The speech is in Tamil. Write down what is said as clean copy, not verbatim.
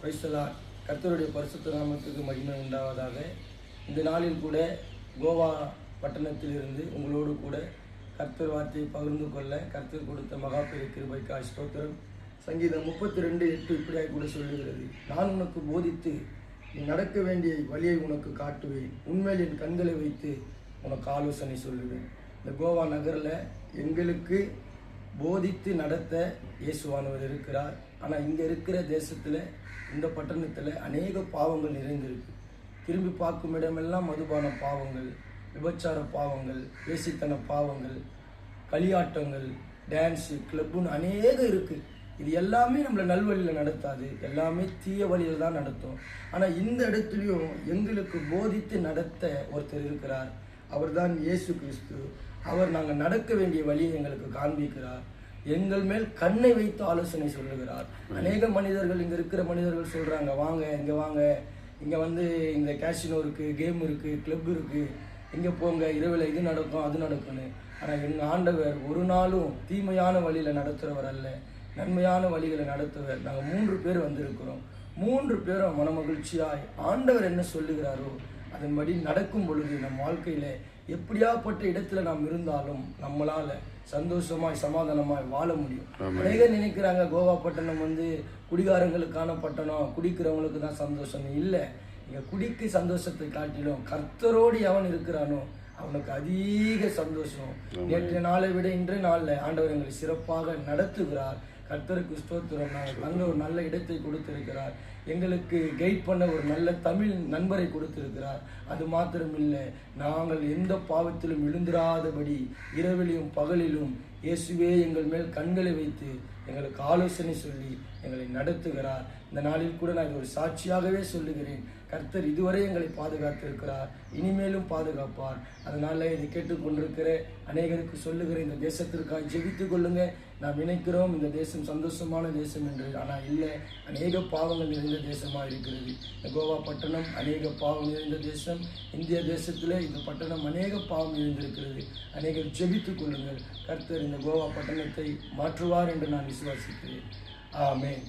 Praise the Lord. கர்த்தருடைய பரிசுத்த நாமத்துக்கு மகிமை உண்டாவதாக. இந்த நாளில் கூட கோவா பட்டணத்திலிருந்து உங்களோடு கூட கர்த்தர் வார்த்தையை பகிர்ந்து கொள்ள கர்த்தர் கொடுத்த மகாபெரிய கிருபைக்காய் ஸ்தோத்திரம். சங்கீதம் 32:8 இப்படியாக கூட சொல்லுகிறது, நான் உனக்கு போதித்து நீ நடக்க வேண்டிய வழியை உனக்கு காட்டுவேன், உண்மையில் என் கண்களை வைத்து உனக்கு ஆலோசனை சொல்லுவேன். இந்த கோவா நகரில் எங்களுக்கு போதித்து நடத்த இயேசுவானவர் இருக்கிறார். ஆனால் இங்கே இருக்கிற தேசத்தில், இந்த பட்டணத்தில் அநேக பாவங்கள் நிறைந்திருக்கு. திரும்பி பார்க்கும் இடமெல்லாம் மதுபான பாவங்கள், விபச்சார பாவங்கள், வேசித்தன பாவங்கள், களியாட்டங்கள், டான்ஸு, கிளப்புன்னு அநேகம் இருக்குது. இது எல்லாமே நம்மளை நல்வழியில் நடத்தாது, எல்லாமே தீய வழியில் தான் நடத்தும். ஆனால் இந்த இடத்துலையும் எங்களுக்கு போதித்து நடத்த ஒருத்தர் இருக்கிறார். அவர் தான் இயேசு கிறிஸ்து. அவர் நாங்கள் நடக்க வேண்டிய வழியை எங்களுக்கு காண்பிக்கிறார். எங்கள் மேல் கண்ணை வைத்து ஆலோசனை சொல்லுகிறார். அநேக மனிதர்கள், இங்கே இருக்கிற மனிதர்கள் சொல்கிறாங்க, வாங்க இங்கே வாங்க, இங்கே இந்த கேசினோ இருக்குது, கேம் இருக்குது, கிளப் இருக்குது, இங்கே போங்க, இரவில் இது நடக்கும் அது நடக்கும்னு. ஆனால் எங்கள் ஆண்டவர் ஒரு நாளும் தீமையான வழியில் நடத்துகிறவர் அல்ல, நன்மையான வழிகளை நடத்துவர். நாங்கள் 3 பேர் வந்திருக்கிறோம். 3 பேரும் மனமகிழ்ச்சியாய் ஆண்டவர் என்ன சொல்லுகிறாரோ அதன்படி நடக்கும் பொழுது நம் வாழ்க்கையில் எப்படியாப்பட்ட இடத்துல நாம் இருந்தாலும் நம்மளால் சந்தோஷமாய் சமாதானமாய் வாழ முடியும். அநேகர் நினைக்கிறாங்க கோவா பட்டணம் குடிகாரங்களுக்கான பட்டணம், குடிக்கிறவங்களுக்கு தான் சந்தோஷம். இல்லை, இங்கே குடிக்கு சந்தோஷத்தை காட்டிலும் கர்த்தரோடு எவன் இருக்கிறானோ அவனுக்கு அதிக சந்தோஷம். நேற்றைய நாளை விட இன்றைய நாளில் ஆண்டவர் எங்களை சிறப்பாக நடத்துகிறார். கர்த்தருக்கு ஸ்தோத்திரம். நாங்கள் அங்கே ஒரு நல்ல இடத்தை கொடுத்திருக்கிறார். எங்களுக்கு கைட் பண்ண ஒரு நல்ல தமிழ் நண்பரை கொடுத்திருக்கிறார். அது மாத்திரம் இல்லை, நாங்கள் எந்த பாவத்திலும் விழுந்திராதபடி இரவிலும் பகலிலும் இயேசுவே எங்கள் மேல் கண்களை வைத்து எங்களுக்கு ஆலோசனை சொல்லி எங்களை நடத்துகிறார். இந்த நாளில் கூட நான் இது ஒரு சாட்சியாகவே சொல்லுகிறேன். கர்த்தர் இதுவரை எங்களை பாதுகாத்திருக்கிறார், இனிமேலும் பாதுகாப்பார். அதனால இதை கேட்டுக்கொண்டிருக்கிற அநேகருக்கு சொல்லுகிற, இந்த தேசத்திற்காக ஜெபித்து கொள்ளுங்க. நாம் நினைக்கிறோம் இந்த தேசம் சந்தோஷமான தேசம் என்று, ஆனால் இல்லை, அநேக பாவங்கள் நிறைந்த தேசமாக இருக்கிறது. இந்த கோவா பட்டணம் அநேக பாவம் நிறைந்த தேசம். இந்திய தேசத்தில் இந்த பட்டணம் அநேக பாவம் நிறைந்திருக்கிறது. அநேகர் ஜெபித்து கொள்ளுங்கள். கர்த்தர் இந்த கோவா பட்டணத்தை மாற்றுவார் என்று நான் விசுவாசிக்கிறேன். ஆமென்.